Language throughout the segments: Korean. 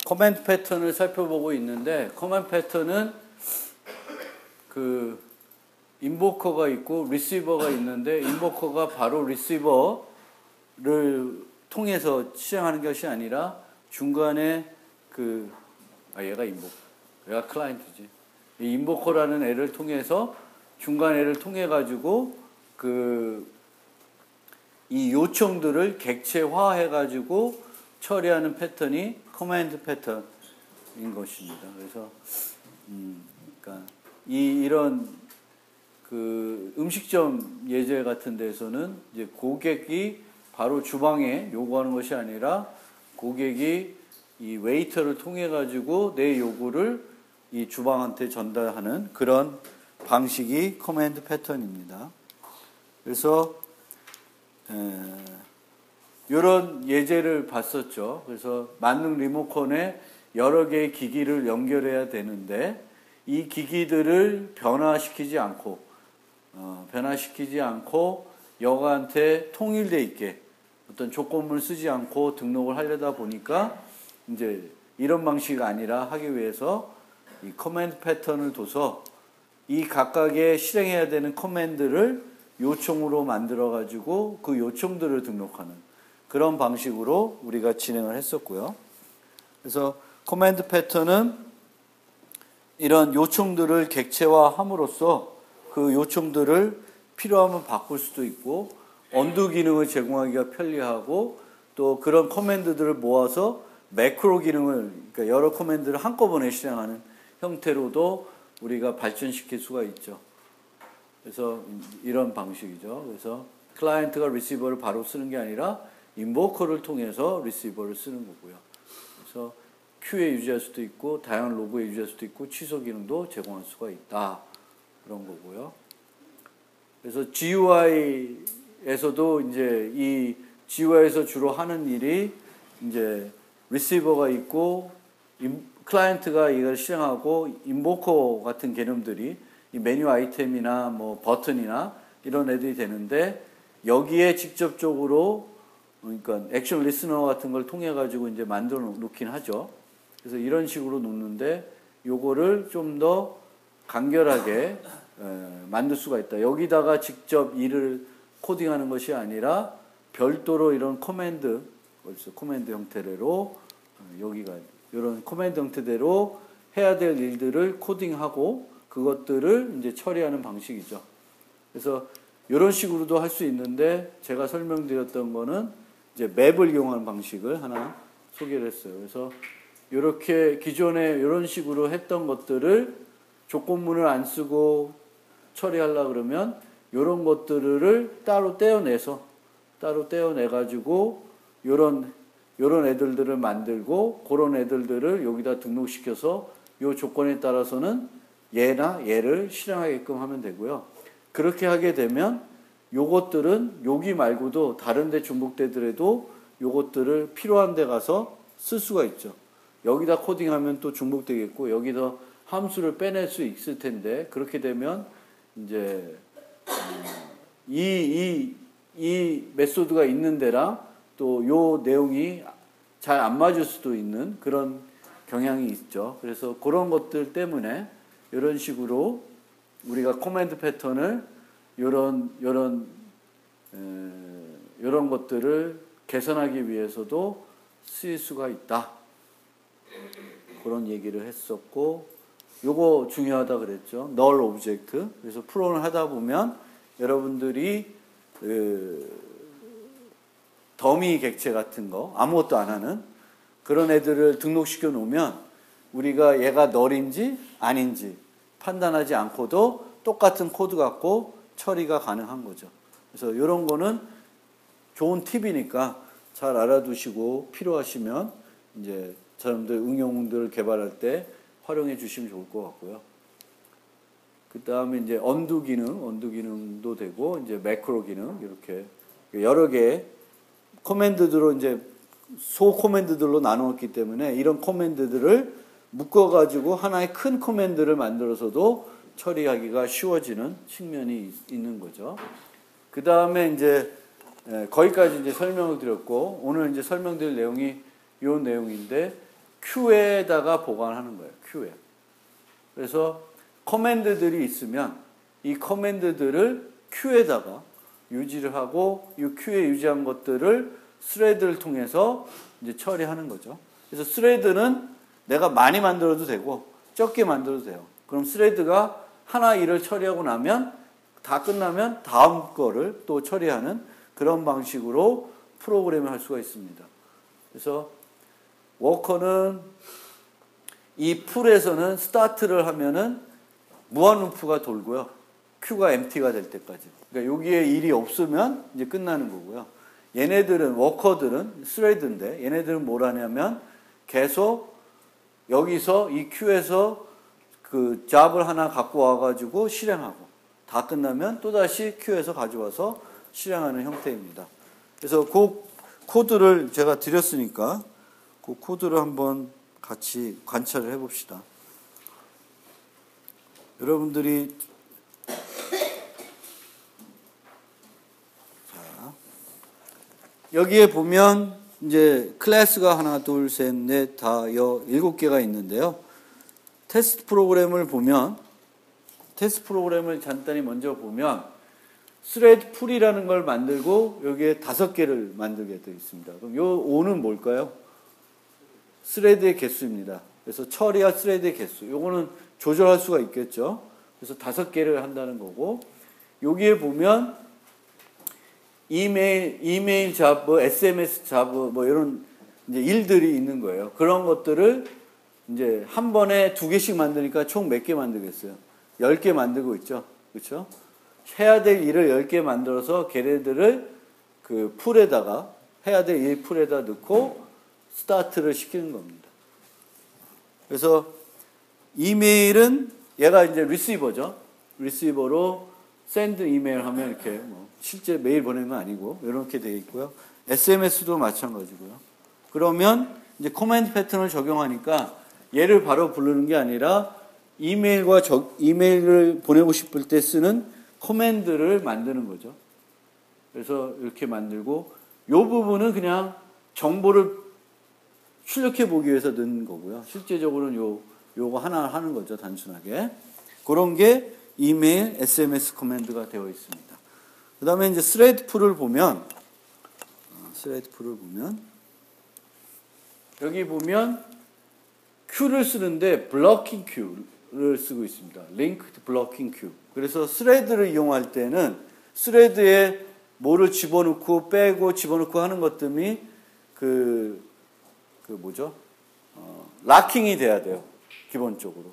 커맨드 패턴을 살펴보고 있는데, 커맨드 패턴은 그 인보커가 있고 리시버가 있는데, 인보커가 바로 리시버를 통해서 실행하는 것이 아니라 중간에 얘가 인보커, 얘가 클라이언트지. 이 인보커라는 애를 통해서 중간 애를 통해 가지고 이 요청들을 객체화해 가지고 처리하는 패턴이 커맨드 패턴인 것입니다. 그래서 그러니까 이런 음식점 예제 같은 데서는 이제 고객이 바로 주방에 요구하는 것이 아니라 고객이 이 웨이터를 통해 가지고 내 요구를 이 주방한테 전달하는 그런 방식이 커맨드 패턴입니다. 그래서 이런 예제를 봤었죠. 그래서 만능 리모컨에 여러 개의 기기를 연결해야 되는데 이 기기들을 변화시키지 않고 여가한테 통일돼 있게 어떤 조건을 쓰지 않고 등록을 하려다 보니까 이제 이런 방식이 아니라 하기 위해서 이 커맨드 패턴을 둬서 이 각각의 실행해야 되는 커맨드를 요청으로 만들어 가지고 그 요청들을 등록하는 그런 방식으로 우리가 진행을 했었고요. 그래서 커맨드 패턴은 이런 요청들을 객체화함으로써 그 요청들을 필요하면 바꿀 수도 있고 언두 기능을 제공하기가 편리하고 또 그런 커맨드들을 모아서 매크로 기능을 그러니까 여러 커맨드를 한꺼번에 실행하는 형태로도 우리가 발전시킬 수가 있죠. 그래서 이런 방식이죠. 그래서 클라이언트가 리시버를 바로 쓰는 게 아니라 인보커를 통해서 리시버를 쓰는 거고요. 그래서 큐에 유지할 수도 있고 다양한 로그에 유지할 수도 있고 취소 기능도 제공할 수가 있다. 그런 거고요. 그래서 GUI에서도 이제 이 GUI에서 주로 하는 일이 이제 리시버가 있고 클라이언트가 이걸 실행하고 인보커 같은 개념들이 이 메뉴 아이템이나 뭐 버튼이나 이런 애들이 되는데 여기에 직접적으로 그러니까 액션 리스너 같은 걸 통해 가지고 이제 만들어 놓긴 하죠. 그래서 이런 식으로 놓는데 요거를 좀 더 간결하게 만들 수가 있다. 여기다가 직접 일을 코딩하는 것이 아니라 별도로 이런 커맨드 형태로 여기가 이런 커맨드 형태대로 해야 될 일들을 코딩하고 그것들을 이제 처리하는 방식이죠. 그래서 이런 식으로도 할 수 있는데 제가 설명드렸던 거는 이제 맵을 이용하는 방식을 하나 소개를 했어요. 그래서 이렇게 기존에 이런 식으로 했던 것들을 조건문을 안 쓰고 처리하려고 그러면 이런 것들을 따로 떼어내가지고 이런 애들을 만들고 그런 애들을 여기다 등록시켜서 이 조건에 따라서는 얘나 얘를 실행하게끔 하면 되고요. 그렇게 하게 되면 요것들은 여기 말고도 다른 데 중복되더라도 요것들을 필요한 데 가서 쓸 수가 있죠. 여기다 코딩하면 또 중복되겠고 여기서 함수를 빼낼 수 있을 텐데 그렇게 되면 이제 이 메소드가 있는 데랑 또 요 내용이 잘 안 맞을 수도 있는 그런 경향이 있죠. 그래서 그런 것들 때문에 이런 식으로 우리가 커맨드 패턴을 이런 것들을 개선하기 위해서도 쓰일 수가 있다. 그런 얘기를 했었고, 요거 중요하다 그랬죠. null object. 그래서 프로그램을 하다 보면 여러분들이 더미 객체 같은 거 아무것도 안 하는 그런 애들을 등록시켜 놓으면 우리가 얘가 null인지 아닌지 판단하지 않고도 똑같은 코드 갖고 처리가 가능한 거죠. 그래서 이런 거는 좋은 팁이니까 잘 알아두시고 필요하시면 이제 사람들 응용들을 개발할 때 활용해 주시면 좋을 것 같고요. 그 다음에 이제 언두 기능도 되고 이제 매크로 기능 이렇게 여러 개 커맨드들로 이제 소 코맨드들로 나누었기 때문에 이런 커맨드들을 묶어가지고 하나의 큰 커맨드를 만들어서도 처리하기가 쉬워지는 측면이 있는 거죠. 그 다음에 이제 거기까지 이제 설명을 드렸고 오늘 이제 설명드릴 내용이 이 내용인데 큐에다가 보관하는 거예요. 큐에. 그래서 커맨드들이 있으면 이 커맨드들을 큐에다가 유지를 하고 이 큐에 유지한 것들을 스레드를 통해서 이제 처리하는 거죠. 그래서 스레드는 내가 많이 만들어도 되고 적게 만들어도 돼요. 그럼 스레드가 하나 일을 처리하고 나면 다 끝나면 다음 거를 또 처리하는 그런 방식으로 프로그램을 할 수가 있습니다. 그래서 워커는 이 풀에서는 스타트를 하면은 무한 루프가 돌고요. 큐가 empty가 될 때까지. 그러니까 여기에 일이 없으면 이제 끝나는 거고요. 얘네들은 워커들은 스레드인데 얘네들은 뭘 하냐면 계속 여기서 이 큐에서 그 잡을 하나 갖고 와가지고 실행하고 다 끝나면 또다시 큐에서 가져와서 실행하는 형태입니다. 그래서 그 코드를 제가 드렸으니까 그 코드를 한번 같이 관찰을 해봅시다. 여러분들이 자, 여기에 보면 이제 클래스가 하나, 둘, 셋, 넷, 다, 7개가 있는데요. 테스트 프로그램을 보면 테스트 프로그램을 간단히 먼저 보면 스레드 풀이라는 걸 만들고 여기에 5개를 만들게 되어 있습니다. 그럼 요 5는 뭘까요? 스레드의 개수입니다. 그래서 처리와 스레드의 개수. 요거는 조절할 수가 있겠죠. 그래서 5개를 한다는 거고 여기에 보면 이메일 잡, SMS 잡, 뭐 이런 이제 일들이 있는 거예요. 그런 것들을 이제 한 번에 2개씩 만드니까 총 몇 개 만들겠어요? 10개 만들고 있죠. 그렇죠? 해야 될 일을 10개 만들어서 걔네들을 그 풀에다가 해야 될 일 풀에다 넣고 스타트를 시키는 겁니다. 그래서 이메일은 얘가 이제 리시버죠. 리시버로 샌드 이메일 하면 이렇게 뭐 실제 메일 보내는 건 아니고 이렇게 되어 있고요. SMS도 마찬가지고요. 그러면 이제 코맨드 패턴을 적용하니까 얘를 바로 부르는 게 아니라 이메일을 보내고 싶을 때 쓰는 코맨드를 만드는 거죠. 그래서 이렇게 만들고 이 부분은 그냥 정보를 출력해 보기 위해서 넣는 거고요. 실제적으로는 요거 하나 하는 거죠. 단순하게. 그런 게 이메일, SMS 코맨드가 되어 있습니다. 그 다음에 이제 스레드 풀을 보면 여기 보면 큐를 쓰는데 블러킹 큐를 쓰고 있습니다. linked blocking queue. 그래서 스레드를 이용할 때는 스레드에 뭐를 집어넣고 빼고 집어넣고 하는 것들이 락킹이 돼야 돼요. 기본적으로.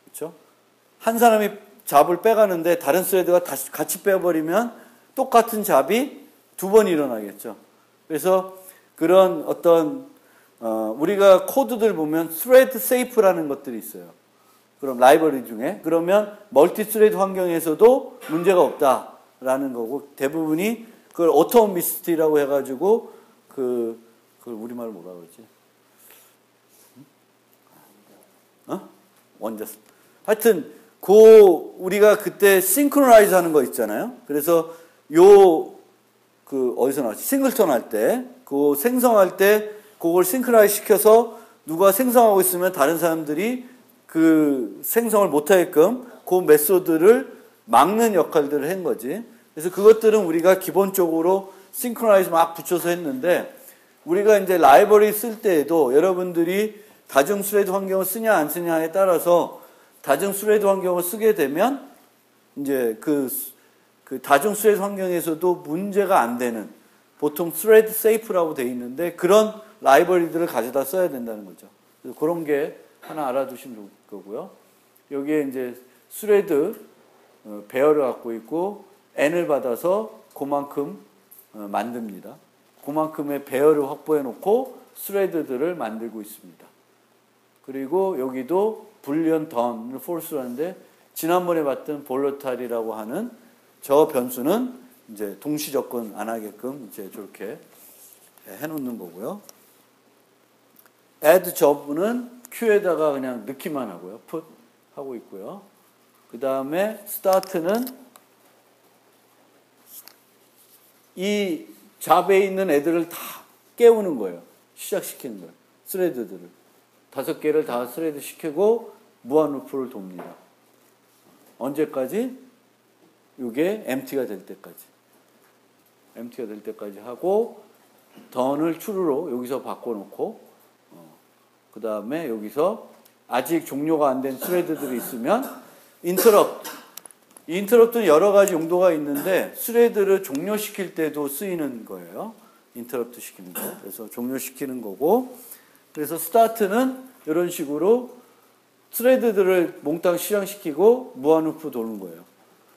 그렇죠? 한 사람이 잡을 빼가는데 다른 스레드가 다시 같이 빼버리면 똑같은 잡이 2번 일어나겠죠. 그래서 그런 어떤 우리가 코드들 보면 thread safe라는 것들이 있어요. 그럼 라이브러리 중에 그러면 멀티 스레드 환경에서도 문제가 없다라는 거고 대부분이 그걸 오토미스티라고 해가지고 그걸 우리말로 뭐라 그러지? 원저스. 하여튼 우리가 그때 싱크로나이즈 하는 거 있잖아요. 그래서 어디서 나왔지? 싱글턴 할 때, 생성할 때, 그걸 싱크로나이즈 시켜서 누가 생성하고 있으면 다른 사람들이 그 생성을 못하게끔 그 메소드를 막는 역할들을 한 거지. 그래서 그것들은 우리가 기본적으로 싱크로나이즈 막 붙여서 했는데, 우리가 이제 라이브러리 쓸 때에도 여러분들이 다중 스레드 환경을 쓰냐 안 쓰냐에 따라서 다중 스레드 환경을 쓰게 되면 이제 그 다중 스레드 환경에서도 문제가 안 되는 보통 스레드 세이프라고 되어 있는데 그런 라이브러리들을 가져다 써야 된다는 거죠. 그래서 그런 게 하나 알아두시면 좋을 거고요. 여기에 이제 스레드 배열을 갖고 있고 n을 받아서 그만큼 만듭니다. 그만큼의 배열을 확보해 놓고 스레드들을 만들고 있습니다. 그리고 여기도 불리언 던을 폴스로 하는데 지난번에 봤던 볼러탈이라고 하는 저 변수는 이제 동시 접근 안 하게끔 이제 저렇게 해놓는 거고요. add job는 큐에다가 그냥 넣기만 하고요. put 하고 있고요. 그 다음에 start는 이 잡에 있는 애들을 다 깨우는 거예요. 시작시키는 거예요. 스레드들을. 5개를 다 스레드 시키고 무한 루프를 돕니다. 언제까지? 이게 empty가 될 때까지. empty가 될 때까지 하고 던을 true로 여기서 바꿔놓고 그 다음에 여기서 아직 종료가 안 된 스레드들이 있으면 interrupt. 이 interrupt는 여러 가지 용도가 있는데 스레드를 종료시킬 때도 쓰이는 거예요. interrupt 시키는 거. 그래서 종료시키는 거고, 그래서 start는 이런 식으로 스레드들을 몽땅 실행시키고 무한 루프 도는 거예요.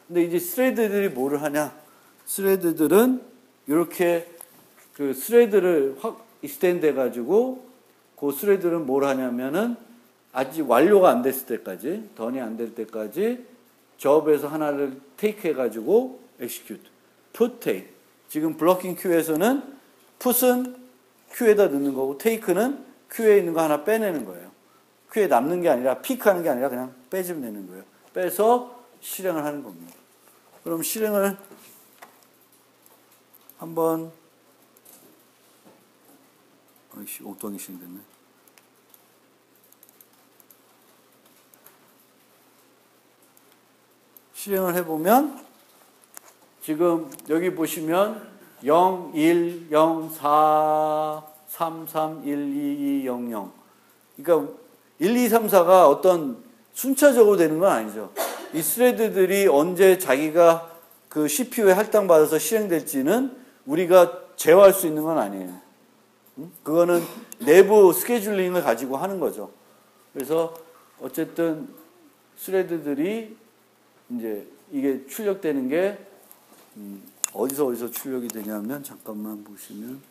근데 이제 스레드들이 뭐를 하냐? 스레드들은 이렇게 그 스레드를 확 익스텐드 해가지고 그 스레드는 뭘 하냐면은 아직 완료가 안 됐을 때까지, 던이 안 될 때까지 job에서 하나를 take 해가지고 execute, put, take. 지금 블로킹 큐에서는 put은 큐에다 넣는 거고 take는 큐에 있는 거 하나 빼내는 거예요. 큐에 남는 게 아니라 픽하는 게 아니라 그냥 빼주면 되는 거예요. 빼서 실행을 하는 겁니다. 그럼 실행을 한번 아이씨 엉뚱하게 실행됐네. 실행을 해보면 지금 여기 보시면 0, 1, 0, 4, 3, 3, 1, 2, 2, 0, 0. 그러니까 1, 2, 3, 4가 어떤 순차적으로 되는 건 아니죠. 이 스레드들이 언제 자기가 그 CPU에 할당받아서 실행될지는 우리가 제어할 수 있는 건 아니에요. 그거는 내부 스케줄링을 가지고 하는 거죠. 그래서 어쨌든 스레드들이 이제 이게 출력되는 게 어디서 출력이 되냐면 잠깐만 보시면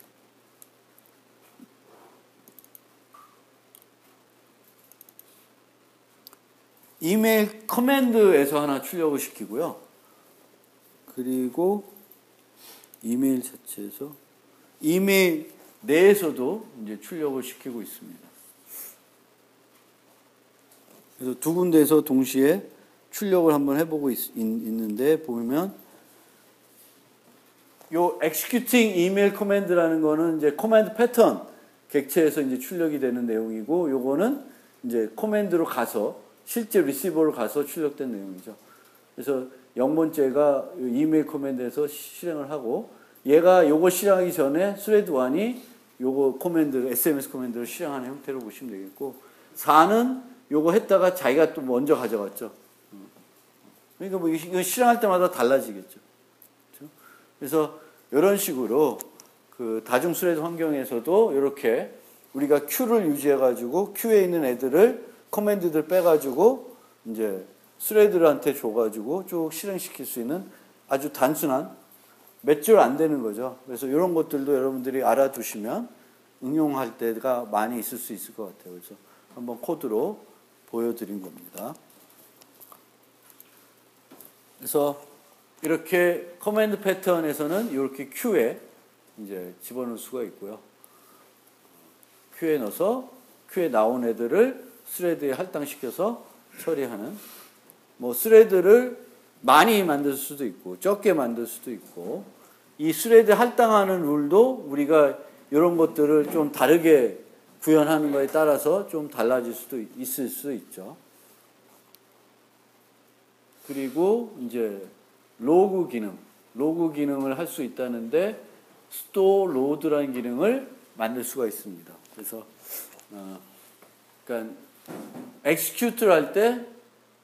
이메일 커맨드에서 하나 출력을 시키고요. 그리고 이메일 자체에서 이메일 내에서도 이제 출력을 시키고 있습니다. 그래서 두 군데에서 동시에 출력을 한번 해보고 있는데 보면 요 executing email command라는 거는 이제 command 패턴 객체에서 이제 출력이 되는 내용이고 요거는 이제 command로 가서 실제 리시버로 가서 출력된 내용이죠. 그래서 0번째가 이메일 커맨드에서 실행을 하고 얘가 요거 실행하기 전에 스레드 1이 요거 커맨드 SMS 커맨드를 실행하는 형태로 보시면 되겠고 4는 요거 했다가 자기가 또 먼저 가져갔죠. 그러니까 뭐 이거 실행할 때마다 달라지겠죠. 그렇죠? 그래서 이런 식으로 그 다중 스레드 환경에서도 이렇게 우리가 큐를 유지해 가지고 큐에 있는 애들을 커맨드들 빼가지고 이제 스레드들한테 줘가지고 쭉 실행시킬 수 있는 아주 단순한 몇 줄 안 되는 거죠. 그래서 이런 것들도 여러분들이 알아두시면 응용할 때가 많이 있을 수 있을 것 같아요. 그래서 한번 코드로 보여드린 겁니다. 그래서 이렇게 커맨드 패턴에서는 이렇게 큐에 이제 집어넣을 수가 있고요. 큐에 넣어서 큐에 나온 애들을 스레드에 할당시켜서 처리하는 뭐 스레드를 많이 만들 수도 있고 적게 만들 수도 있고 이 스레드 할당하는 룰도 우리가 이런 것들을 좀 다르게 구현하는 거에 따라서 좀 달라질 수도 있을 수 있죠. 그리고 이제 로그 기능을 할 수 있다는데 store load라는 기능을 만들 수가 있습니다. 그래서 그러니까 execute를 할 때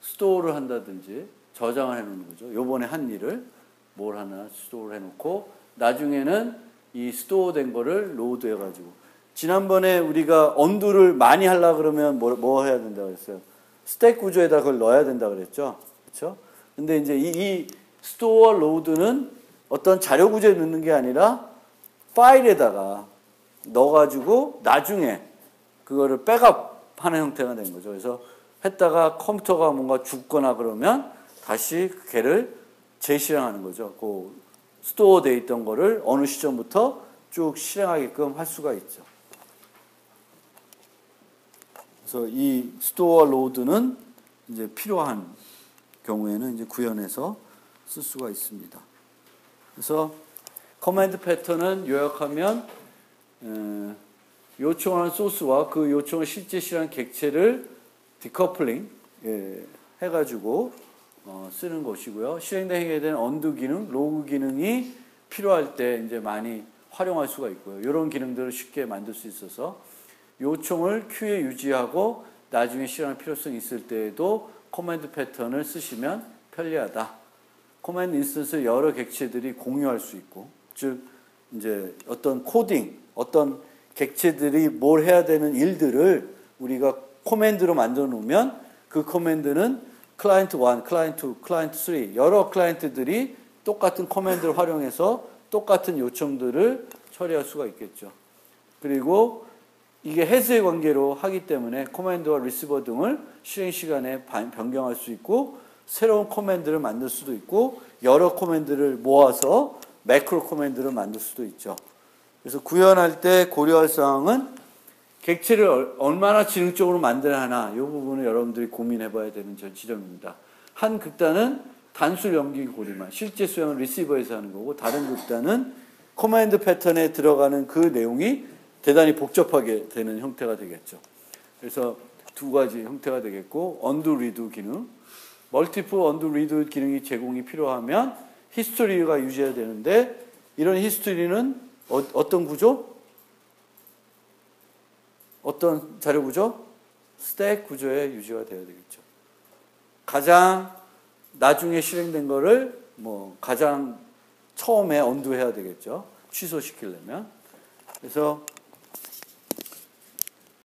store를 한다든지 저장을 해놓는 거죠. 요번에 한 일을 뭘 하나 store를 해놓고 나중에는 이 store 된 거를 load 해가지고 지난번에 우리가 언두를 많이 하려고 그러면 뭐 해야 된다고 그랬어요? 스택 구조에다 그걸 넣어야 된다고 그랬죠. 그렇죠? 근데 이제 이 store load는 어떤 자료 구조에 넣는 게 아니라 파일에다가 넣어가지고 나중에 그거를 백업하는 형태가 된 거죠. 그래서 했다가 컴퓨터가 뭔가 죽거나 그러면 다시 걔를 재실행하는 거죠. 그 스토어 돼 있던 거를 어느 시점부터 쭉 실행하게끔 할 수가 있죠. 그래서 이 스토어 로드는 이제 필요한 경우에는 이제 구현해서 쓸 수가 있습니다. 그래서 커맨드 패턴은 요약하면 요청하는 소스와 그 요청을 실제 실행한 객체를 디커플링 해가지고 쓰는 것이고요. 실행된 행위에 대한 언두 기능, 로그 기능이 필요할 때 이제 많이 활용할 수가 있고요. 이런 기능들을 쉽게 만들 수 있어서 요청을 큐에 유지하고 나중에 실행할 필요성이 있을 때에도 커맨드 패턴을 쓰시면 편리하다. 커맨드 인스턴스 여러 객체들이 공유할 수 있고, 즉 이제 어떤 코딩, 어떤 객체들이 뭘 해야 되는 일들을 우리가 커맨드로 만들어 놓으면 그 커맨드는 클라이언트 1, 클라이언트 2, 클라이언트 3 여러 클라이언트들이 똑같은 커맨드를 활용해서 똑같은 요청들을 처리할 수가 있겠죠. 그리고 이게 해수의 관계로 하기 때문에 커맨드와 리시버 등을 실행 시간에 변경할 수 있고 새로운 커맨드를 만들 수도 있고 여러 커맨드를 모아서 매크로 커맨드를 만들 수도 있죠. 그래서 구현할 때 고려할 사항은 객체를 얼마나 지능적으로 만들어야 하나 이 부분을 여러분들이 고민해 봐야 되는 지점입니다. 한 극단은 단수 연기 고리만 실제 수행은 리시버에서 하는 거고 다른 극단은 커맨드 패턴에 들어가는 그 내용이 대단히 복잡하게 되는 형태가 되겠죠. 그래서 두 가지 형태가 되겠고 언두 리드 기능, 멀티플 언두 리드 기능이 제공이 필요하면 히스토리가 유지해야 되는데 이런 히스토리는 어떤 구조? 어떤 자료 구조? 스택 구조의 유지가 되어야 되겠죠. 가장 나중에 실행된 거를 가장 처음에 언두해야 되겠죠. 취소시키려면. 그래서